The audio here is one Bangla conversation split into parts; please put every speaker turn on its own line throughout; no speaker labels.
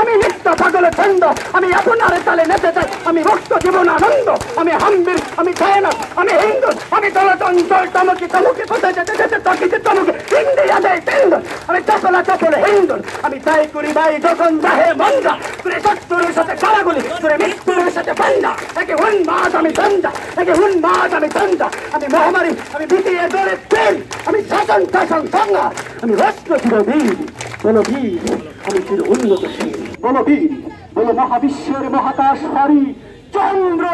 আমি নিত্য পাগল ছন্দ, আমি আপনার তালে নেতে চাই, আমি রক্ত জীবন আনন্দ, আমি হাম্বির, আমি চায়না, আমি হিন্দু, আমি চলচঞ্চল তমকি তমকি কোথায় যেতে যেতে তকিতে তমকি ইন্ডিয়া দেয় কেন্দ্র, আমি চপলা চপলে হিন্দু, আমি তাই করি ভাই যখন যাহে মন্দা, তুই শত্রুর সাথে কারাগুলি, তুই মৃত্যুর সাথে পান্ডা, একে উন্মাদ আমি চন্দা, একে উন্মাদ আমি চন্দা, আমি মহামারী, আমি বিটিয়ে দৌড়ে প্রেম, আমি শাসন শাসন সংঘাত, আমি রাষ্ট্র চিরবীর, বলো বীর, আমি চির উন্নতশীল, বলো বীর, বলো মহাবিশ্বের মহাকাশ হারি, চন্দ্র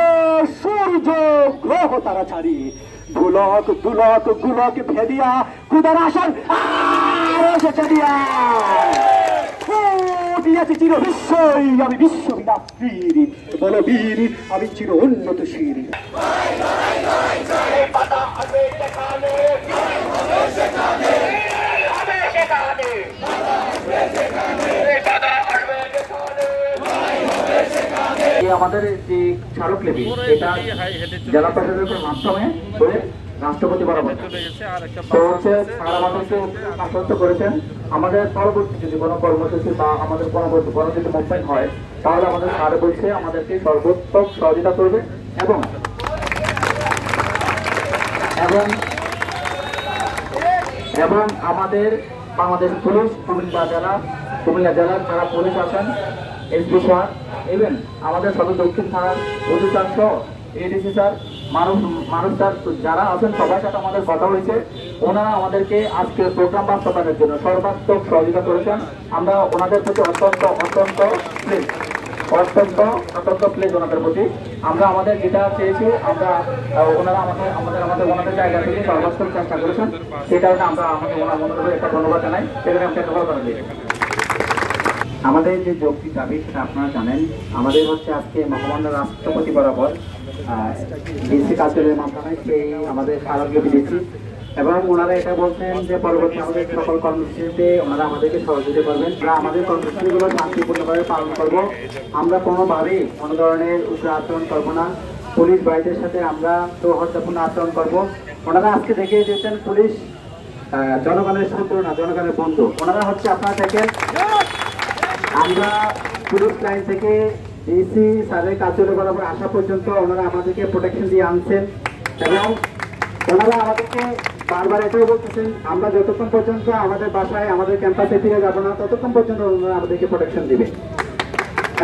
সূর্য গ্রহ তারা ছাড়ি, গোলক দুলক গুলক ভেদিয়া খুদার আসন এসেছে দিয়া দিয়াছি চির বিশ্বই, আমি বিশ্ববিদাত্রীর, বলো বীর, আমি চির উন্নতশীল। আমাদের যে স্মারকলিপি এটা জেলা প্রশাসনের মাধ্যমে করে রাষ্ট্রপতি বরাবর তো হচ্ছে স্যার আমাদেরকে আশ্বস্ত করেছেন আমাদের পরবর্তী যদি কোনো কর্মসূচি বা আমাদের পরবর্তী কোনো যদি মুভমেন্ট হয় তাহলে আমাদের স্যার বলছে আমাদেরকে সর্বোত্তম সহযোগিতা করবে এবং এবং এবং আমাদের বাংলাদেশ পুলিশ কুমিল্লা জেলার যারা পুলিশ আছেন এসপি স্যার ইভেন আমাদের সদর দক্ষিণ থানার ওসি স্যার সহ এডিসি স্যার মানুষ স্যার যারা আছেন সবার সাথে আমাদের কথা হয়েছে, ওনারা আমাদেরকে আজকে প্রোগ্রাম বাস্তবায়নের জন্য সর্বাত্মক সহযোগিতা করেছেন। আমরা ওনাদের প্রতি অত্যন্ত প্লেজ ওনাদের প্রতি। আমরা আমাদের যেটা চেয়েছি আমরা ওনারা ওনাদের জায়গা থেকে সর্বাত্মক চেষ্টা করেছেন, সেই কারণে আমরা ওনাদের একটা ধন্যবাদ জানাই, সেখানে একটা ধন্যবাদ জানাই। আমাদের যে যৌক্তিক দাবি সেটা আপনারা জানেন, আমাদের হচ্ছে আজকে মহামান্য রাষ্ট্রপতি বরাবর ডিসি কার্যালয়ের মাধ্যমে সেই আমাদের স্মারকলিপি দিয়েছি এবং ওনারা এটা বলছেন যে পরবর্তী আমাদের সকল কর্মসূচিতে ওনারা আমাদেরকে সহযোগিতা করবেন। আমরা আমাদের কর্মসূচিগুলো শান্তিপূর্ণভাবে পালন করব, আমরা কোনোভাবেই কোনো ধরনের উগ্র আচরণ করবো না, পুলিশ বাহিনীর সাথে আমরা সৌহার্দ্যপূর্ণ আচরণ করব। ওনারা আজকে দেখিয়ে দিয়েছেন পুলিশ জনগণের শত্রু না, জনগণের বন্ধু। ওনারা হচ্ছে আপনারা দেখেন আমরা পুলিশ লাইন থেকে ডিসি স্যারের কার্যালয় বরাবর আসা পর্যন্ত ওনারা আমাদেরকে প্রোটেকশন দিয়ে আনছেন এবং ওনারা আমাদেরকে বারবার এটাও বলতেছেন আমরা যতক্ষণ পর্যন্ত আমাদের বাসায় আমাদের ক্যাম্পাসে ফিরে যাব না ততক্ষণ পর্যন্ত ওনারা আমাদেরকে প্রোটেকশন দিবে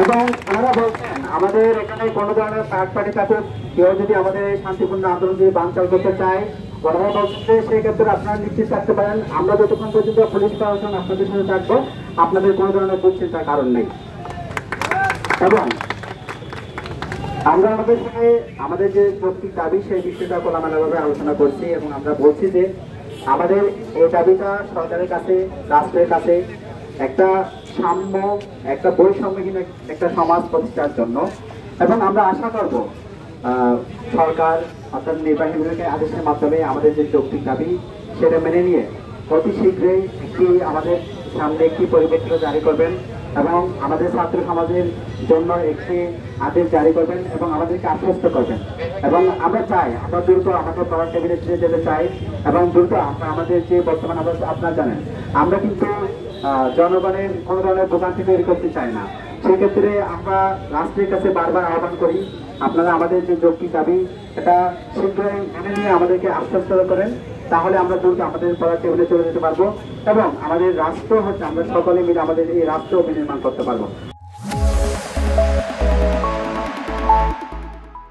এবং ওনারা বলছেন আমাদের এখানে কোনো ধরনের থার্ড পার্টি থাকুক, কেউ যদি আমাদের শান্তিপূর্ণ আন্দোলন যদি বানচাল করতে চায় ওনারা বলছেন যে সেক্ষেত্রে আপনারা নিশ্চিত থাকতে পারেন আমরা যতক্ষণ পর্যন্ত পুলিশ প্রশাসন আপনাদের সাথে থাকবো আপনাদের কোনো ধরনের দুশ্চিন্তার কারণ নেই। এবং আমরা আমাদের সঙ্গে আমাদের যে যৌক্তিক দাবি সেই বিষয়টা খোলামেলাভাবে আলোচনা করছি এবং আমরা বলছি যে আমাদের এই দাবিটা সরকারের কাছে রাষ্ট্রের কাছে একটা সাম্য একটা বৈষম্যহীন একটা সমাজ প্রতিষ্ঠার জন্য এবং আমরা আশা করব সরকার অর্থাৎ নির্বাহী বিভাগের আদেশের মাধ্যমে আমাদের যে যৌক্তিক দাবি সেটা মেনে নিয়ে অতি শীঘ্রই আমাদের সামনে একটি পরিবর্তন জারি করবেন এবং আমাদের ছাত্র সমাজের জন্য একটি আদেশ জারি করবেন এবং আমাদেরকে আশ্বস্ত করবেন এবং আমরা চাই আমরা দ্রুত আমাদের পড়ার টেবিলে ফিরে যেতে চাই এবং দ্রুত আমরা আমাদের যে বর্তমান অবস্থা আপনারা জানেন আমরা কিন্তু জনগণের কোনো ধরনের ভোগান্তি তৈরি করতে চাই না। সেক্ষেত্রে আমরা রাষ্ট্রের কাছে বারবার আহ্বান করি আপনারা আমাদের যে যৌক্তিক দাবি এটা শীঘ্রই মেনে নিয়ে আমাদেরকে আশ্বস্ত করেন, তাহলে আমরা দ্রুত আমাদের পড়ার টেবিলে চলে যেতে পারবো এবং আমাদের রাষ্ট্র হচ্ছে আমরা সকলে মিলে আমাদের এই রাষ্ট্র বিনির্মাণ করতে পারবো।